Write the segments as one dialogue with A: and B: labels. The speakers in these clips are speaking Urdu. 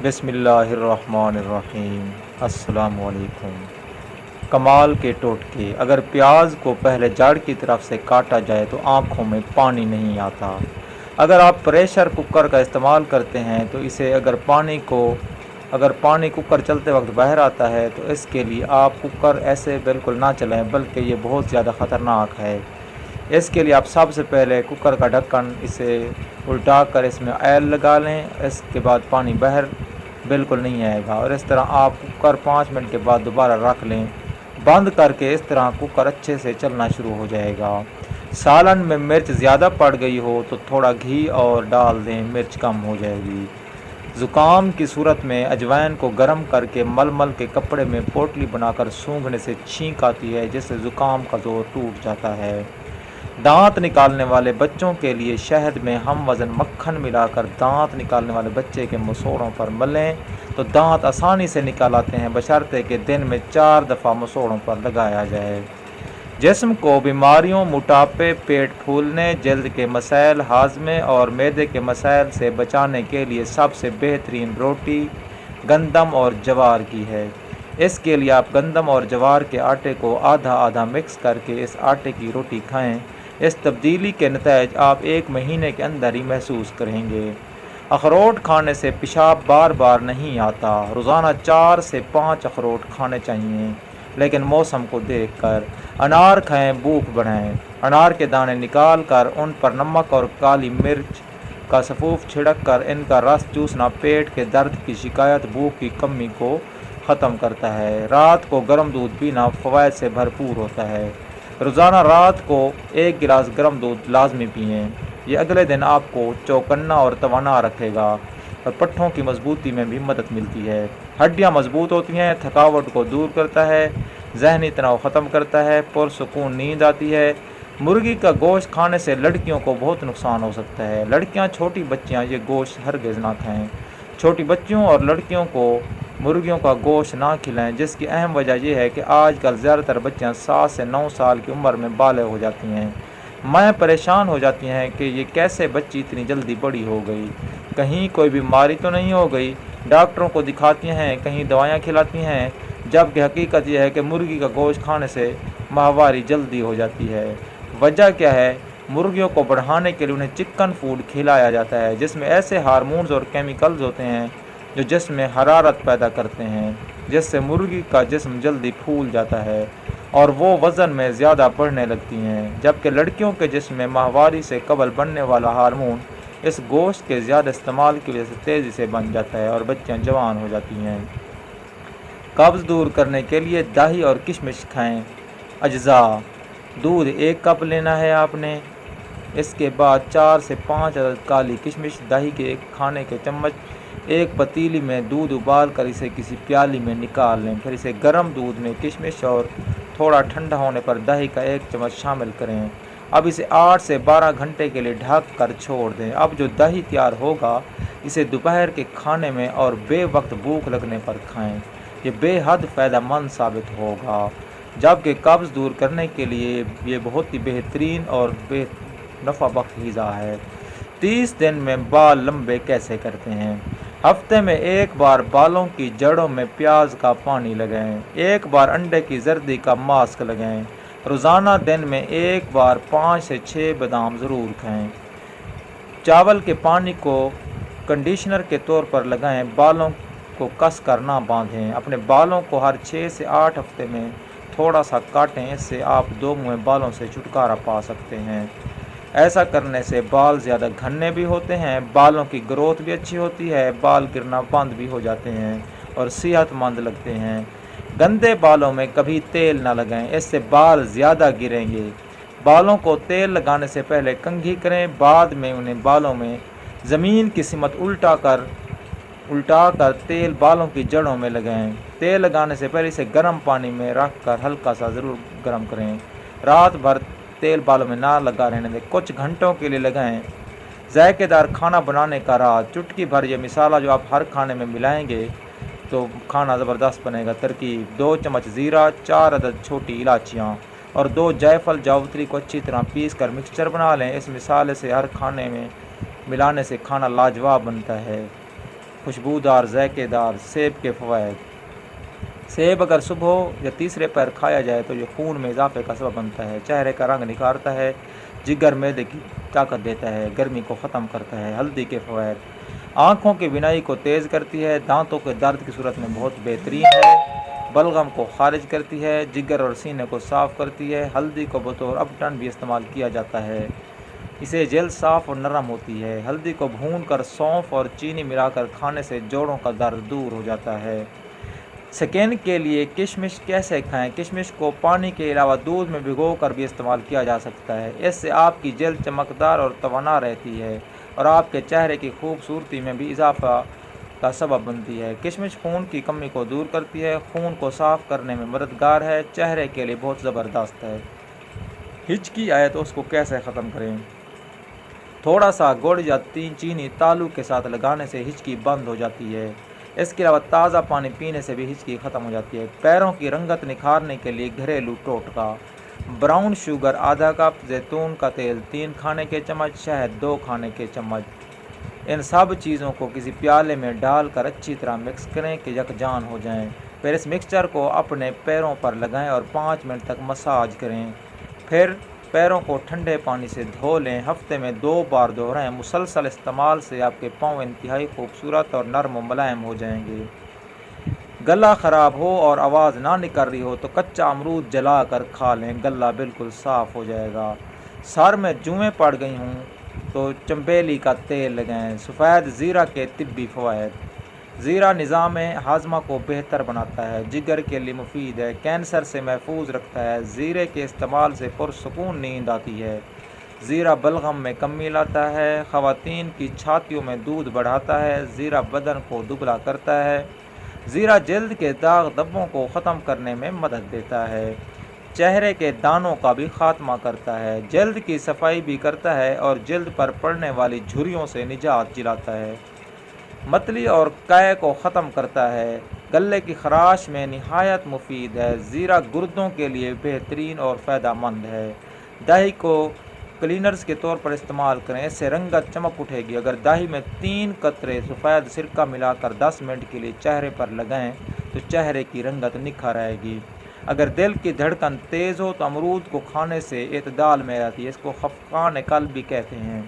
A: بسم اللہ الرحمن الرحیم۔ السلام علیکم۔ کمال کے ٹوٹکے۔ اگر پیاز کو پہلے جڑ کی طرف سے کاٹا جائے تو آنکھوں میں پانی نہیں آتا۔ اگر آپ پریشر کوکر کا استعمال کرتے ہیں تو اسے اگر پانی کوکر چلتے وقت باہر آتا ہے تو اس کے لیے آپ کوکر ایسے بالکل نہ چلائیں، بلکہ یہ بہت زیادہ خطرناک ہے۔ اس کے لیے آپ سب سے پہلے کوکر کا ڈھکن اسے الٹا کر اس میں آئل لگا لیں، اس کے بعد پانی باہر بالکل نہیں آئے گا، اور اس طرح آپ کوکر 5 منٹ کے بعد دوبارہ رکھ لیں بند کر کے۔ اس طرح کوکر اچھے سے چلنا شروع ہو جائے گا۔ سالن میں مرچ زیادہ پڑ گئی ہو تو تھوڑا گھی اور ڈال دیں، مرچ کم ہو جائے گی۔ زکام کی صورت میں اجوائن کو گرم کر کے مل مل کے کپڑے میں پوٹلی بنا کر سونگھنے سے چھینک آتی ہے، جس سے زکام کا زور ٹوٹ جاتا ہے۔ دانت نکالنے والے بچوں کے لیے شہد میں ہم وزن مکھن ملا کر دانت نکالنے والے بچے کے مسوڑوں پر ملیں تو دانت آسانی سے نکال آتے ہیں، بشرطے کہ دن میں 4 دفعہ مسوڑوں پر لگایا جائے۔ جسم کو بیماریوں، موٹاپے، پیٹ پھولنے، جلد کے مسائل، ہاضمے اور معدے کے مسائل سے بچانے کے لیے سب سے بہترین روٹی گندم اور جوار کی ہے۔ اس کے لیے آپ گندم اور جوار کے آٹے کو آدھا آدھا مکس کر کے اس آٹے کی روٹی کھائیں۔ اس تبدیلی کے نتائج آپ 1 مہینے کے اندر ہی محسوس کریں گے۔ اخروٹ کھانے سے پیشاب بار بار نہیں آتا۔ روزانہ 4 سے 5 اخروٹ کھانے چاہیے، لیکن موسم کو دیکھ کر۔ انار کھائیں، بھوک بڑھائیں۔ انار کے دانے نکال کر ان پر نمک اور کالی مرچ کا سفوف چھڑک کر ان کا رس چوسنا پیٹ کے درد کی شکایت، بھوک کی کمی کو ختم کرتا ہے۔ رات کو گرم دودھ پینا فوائد سے بھرپور ہوتا ہے۔ روزانہ رات کو 1 گلاس گرم دودھ لازمی پئیں۔ یہ اگلے دن آپ کو چوکنا اور توانا رکھے گا، اور پٹھوں کی مضبوطی میں بھی مدد ملتی ہے۔ ہڈیاں مضبوط ہوتی ہیں، تھکاوٹ کو دور کرتا ہے، ذہنی تناؤ ختم کرتا ہے، پرسکون نیند آتی ہے۔ مرغی کا گوشت کھانے سے لڑکیوں کو بہت نقصان ہو سکتا ہے۔ لڑکیاں، چھوٹی بچیاں یہ گوشت ہرگز نہ کھائیں۔ چھوٹی بچیوں اور لڑکیوں کو مرغیوں کا گوشت نہ کھلائیں، جس کی اہم وجہ یہ ہے کہ آج کل زیادہ تر بچیاں 7 سے 9 سال کی عمر میں بالغ ہو جاتی ہیں۔ مائیں پریشان ہو جاتی ہیں کہ یہ کیسے بچی اتنی جلدی بڑی ہو گئی، کہیں کوئی بیماری تو نہیں ہو گئی۔ ڈاکٹروں کو دکھاتی ہیں، کہیں دوائیاں کھلاتی ہیں، جبکہ حقیقت یہ ہے کہ مرغی کا گوشت کھانے سے ماہواری جلدی ہو جاتی ہے۔ وجہ کیا ہے؟ مرغیوں کو بڑھانے کے لیے انہیں چکن فوڈ کھلایا جاتا ہے، جس میں ایسے ہارمونز اور کیمیکلز ہوتے ہیں جو جسم میں حرارت پیدا کرتے ہیں، جس سے مرغی کا جسم جلدی پھول جاتا ہے اور وہ وزن میں زیادہ بڑھنے لگتی ہیں، جبکہ لڑکیوں کے جسم میں ماہواری سے قبل بننے والا ہارمون اس گوشت کے زیادہ استعمال کی وجہ سے تیزی سے بن جاتا ہے اور بچیاں جوان ہو جاتی ہیں۔ قبض دور کرنے کے لیے دہی اور کشمش کھائیں۔ اجزاء: دودھ 1 کپ لینا ہے آپ نے، اس کے بعد 4 سے 5 عدد کالی کشمش، دہی کے 1 کھانے کے چمچ، ایک پتیلی میں دودھ ابال کر اسے کسی پیالی میں نکال لیں، پھر اسے گرم دودھ میں کشمش اور تھوڑا ٹھنڈا ہونے پر دہی کا 1 چمچ شامل کریں۔ اب اسے 8 سے 12 گھنٹے کے لیے ڈھک کر چھوڑ دیں۔ اب جو دہی تیار ہوگا اسے دوپہر کے کھانے میں اور بے وقت بھوک لگنے پر کھائیں۔ یہ بے حد فائدہ مند ثابت ہوگا، جبکہ قبض دور کرنے کے لیے یہ بہت ہی بہترین اور بے نفع بخش غذا ہے۔ 30 دن میں بال لمبے کیسے کرتے ہیں؟ ہفتے میں 1 بار بالوں کی جڑوں میں پیاز کا پانی لگائیں۔ 1 بار انڈے کی زردی کا ماسک لگائیں۔ روزانہ دن میں 1 بار 5 سے 6 بادام ضرور کھائیں۔ چاول کے پانی کو کنڈیشنر کے طور پر لگائیں، بالوں کو کس کر نہ باندھیں۔ اپنے بالوں کو ہر 6 سے 8 ہفتے میں تھوڑا سا کاٹیں، اس سے آپ 2 منہ بالوں سے چھٹکارا پا سکتے ہیں۔ ایسا کرنے سے بال زیادہ گھنے بھی ہوتے ہیں، بالوں کی گروتھ بھی اچھی ہوتی ہے، بال گرنا بند بھی ہو جاتے ہیں اور صحت مند لگتے ہیں۔ گندے بالوں میں کبھی تیل نہ لگائیں، اس سے بال زیادہ گریں گے۔ بالوں کو تیل لگانے سے پہلے کنگھی کریں، بعد میں انہیں بالوں میں زمین کی سمت الٹا کر تیل بالوں کی جڑوں میں لگائیں۔ تیل لگانے سے پہلے اسے گرم پانی میں رکھ کر ہلکا سا ضرور گرم کریں۔ رات بھر تیل بالوں میں نہ لگا رہنے دیں، کچھ گھنٹوں کے لیے لگائیں۔ ذائقے دار کھانا بنانے کا راز: چٹکی بھر یہ مسالہ جو آپ ہر کھانے میں ملائیں گے تو کھانا زبردست بنے گا۔ ترکیب: 2 چمچ زیرہ، 4 عدد چھوٹی الائچیاں اور 2 جائفل جاوتری کو اچھی طرح پیس کر مکسچر بنا لیں۔ اس مسالے سے ہر کھانے میں ملانے سے کھانا لاجواب بنتا ہے۔ خوشبودار ذائقے دار سیب کے فوائد۔ سیب اگر صبح یا تیسرے پہر کھایا جائے تو یہ خون میں اضافے کا سبب بنتا ہے، چہرے کا رنگ نکھارتا ہے، جگر معدے کی طاقت دیتا ہے، گرمی کو ختم کرتا ہے۔ ہلدی کے فوائد: آنکھوں کی بینائی کو تیز کرتی ہے، دانتوں کے درد کی صورت میں بہت بہترین ہے، بلغم کو خارج کرتی ہے، جگر اور سینے کو صاف کرتی ہے۔ ہلدی کو بطور اپٹن بھی استعمال کیا جاتا ہے، اسے جلد صاف اور نرم ہوتی ہے۔ ہلدی کو بھون کر سونف اور چینی ملا کر کھانے سے جوڑوں کا درد دور ہو جاتا ہے۔ سکن کے لیے کشمش کیسے کھائیں؟ کشمش کو پانی کے علاوہ دودھ میں بھگو کر بھی استعمال کیا جا سکتا ہے، اس سے آپ کی جلد چمکدار اور توانا رہتی ہے اور آپ کے چہرے کی خوبصورتی میں بھی اضافہ کا سبب بنتی ہے۔ کشمش خون کی کمی کو دور کرتی ہے، خون کو صاف کرنے میں مددگار ہے، چہرے کے لیے بہت زبردست ہے۔ ہچکی آئے تو اس کو کیسے ختم کریں؟ تھوڑا سا گڑ یا چینی تالو کے ساتھ لگانے سے ہچکی بند ہو جاتی ہے، اس کے علاوہ تازہ پانی پینے سے بھی ہچکی ختم ہو جاتی ہے۔ پیروں کی رنگت نکھارنے کے لیے گھریلو ٹوٹکا: براؤن شوگر آدھا کپ، زیتون کا تیل 3 کھانے کے چمچ، شہد 2 کھانے کے چمچ۔ ان سب چیزوں کو کسی پیالے میں ڈال کر اچھی طرح مکس کریں کہ یکجان ہو جائیں، پھر اس مکسچر کو اپنے پیروں پر لگائیں اور 5 منٹ تک مساج کریں، پھر پیروں کو ٹھنڈے پانی سے دھو لیں، ہفتے میں 2 بار دہرائیں۔ مسلسل استعمال سے آپ کے پاؤں انتہائی خوبصورت اور نرم و ملائم ہو جائیں گے۔ گلا خراب ہو اور آواز نہ نکل رہی ہو تو کچا امرود جلا کر کھا لیں، گلا بالکل صاف ہو جائے گا۔ سر میں جوئیں پڑ گئی ہوں تو چنبیلی کا تیل لگائیں۔ سفید زیرہ کے طبی فوائد: زیرہ نظام ہاضمہ کو بہتر بناتا ہے، جگر کے لیے مفید ہے، کینسر سے محفوظ رکھتا ہے، زیرے کے استعمال سے پرسکون نیند آتی ہے، زیرہ بلغم میں کمی لاتا ہے، خواتین کی چھاتیوں میں دودھ بڑھاتا ہے، زیرہ بدن کو دبلا کرتا ہے، زیرہ جلد کے داغ دھبوں کو ختم کرنے میں مدد دیتا ہے، چہرے کے دانوں کا بھی خاتمہ کرتا ہے، جلد کی صفائی بھی کرتا ہے اور جلد پر پڑنے والی جھریوں سے نجات دلاتا ہے، متلی اور قے کو ختم کرتا ہے، گلے کی خراش میں نہایت مفید ہے، زیرہ گردوں کے لیے بہترین اور فائدہ مند ہے۔ دہی کو کلینرز کے طور پر استعمال کریں، اس سے رنگت چمک اٹھے گی۔ اگر دہی میں 3 قطرے سفید سرکہ ملا کر 10 منٹ کے لیے چہرے پر لگائیں تو چہرے کی رنگت نکھر آئے گی۔ اگر دل کی دھڑکن تیز ہو تو امرود کو کھانے سے اعتدال میں رہتی ہے، اس کو خفقان قلب بھی کہتے ہیں۔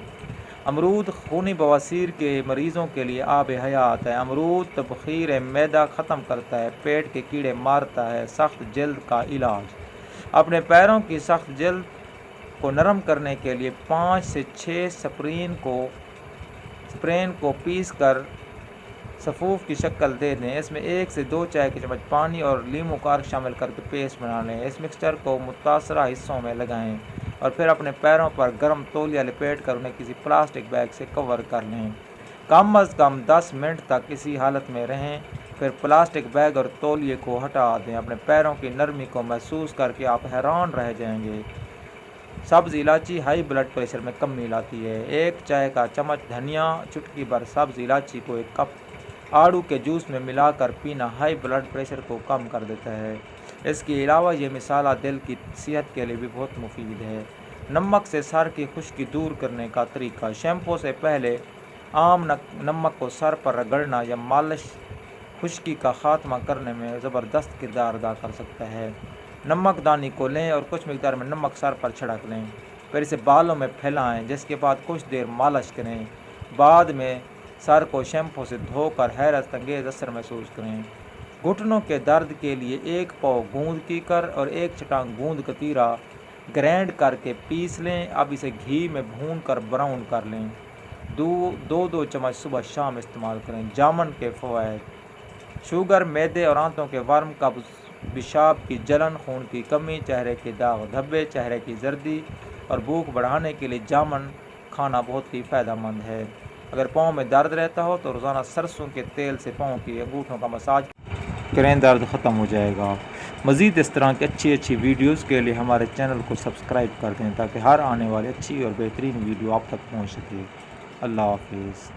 A: امرود خونی بواسیر کے مریضوں کے لیے آب حیات ہے۔ امرود تبخیر معدہ ختم کرتا ہے، پیٹ کے کیڑے مارتا ہے، سخت جلد کا علاج۔ اپنے پیروں کی سخت جلد کو نرم کرنے کے لیے 5 سے 6 سپرین کو پیس کر صفوف کی شکل دے دیں، اس میں 1 سے 2 چائے کے چمچ پانی اور لیموں کا عرق شامل کر کے پیسٹ بنا لیں، اس مکسچر کو متاثرہ حصوں میں لگائیں اور پھر اپنے پیروں پر گرم تولیہ لپیٹ کر انہیں کسی پلاسٹک بیگ سے کور کر لیں، کم از کم 10 منٹ تک اسی حالت میں رہیں، پھر پلاسٹک بیگ اور تولیے کو ہٹا دیں، اپنے پیروں کی نرمی کو محسوس کر کے آپ حیران رہ جائیں گے۔ سبز الائچی ہائی بلڈ پریشر میں کمی لاتی ہے، 1 چائے کا چمچ دھنیا، چٹکی بھر سبز الائچی کو 1 کپ آڑو کے جوس میں ملا کر پینا ہائی بلڈ پریشر کو کم کر دیتا ہے۔ اس کے علاوہ یہ مسالہ دل کی صحت کے لیے بھی بہت مفید ہے۔ نمک سے سر کی خشکی دور کرنے کا طریقہ: شیمپو سے پہلے عام نمک کو سر پر رگڑنا یا مالش خشکی کا خاتمہ کرنے میں زبردست کردار ادا کر سکتا ہے۔ نمک دانی کو لیں اور کچھ مقدار میں نمک سر پر چھڑک لیں، پھر اسے بالوں میں پھیلائیں، جس کے بعد کچھ دیر مالش کریں، بعد میں سر کو شیمپو سے دھو کر حیرت انگیز اثر محسوس کریں۔ گھٹنوں کے درد کے لیے 1 پاؤ گوند کیکر اور 1 چٹان گوند کتیرا گرینڈ کر کے پیس لیں، اب اسے گھی میں بھون کر براؤن کر لیں، 2 چمچ صبح شام استعمال کریں۔ جامن کے فوائد: شوگر، معدے اور آنتوں کے ورم، قبض، پیشاب کی جلن، خون کی کمی، چہرے کے داغ دھبے، چہرے کی زردی اور بھوک بڑھانے کے لیے جامن کھانا بہت ہی فائدہ مند ہے۔ اگر پاؤں میں درد رہتا ہو تو روزانہ سرسوں کے تیل سے پاؤں کی انگوٹھوں کا مساج کریں، درد ختم ہو جائے گا۔ مزید اس طرح کی اچھی ویڈیوز کے لیے ہمارے چینل کو سبسکرائب کر دیں تاکہ ہر آنے والی اچھی اور بہترین ویڈیو آپ تک پہنچ سکے۔ اللہ حافظ۔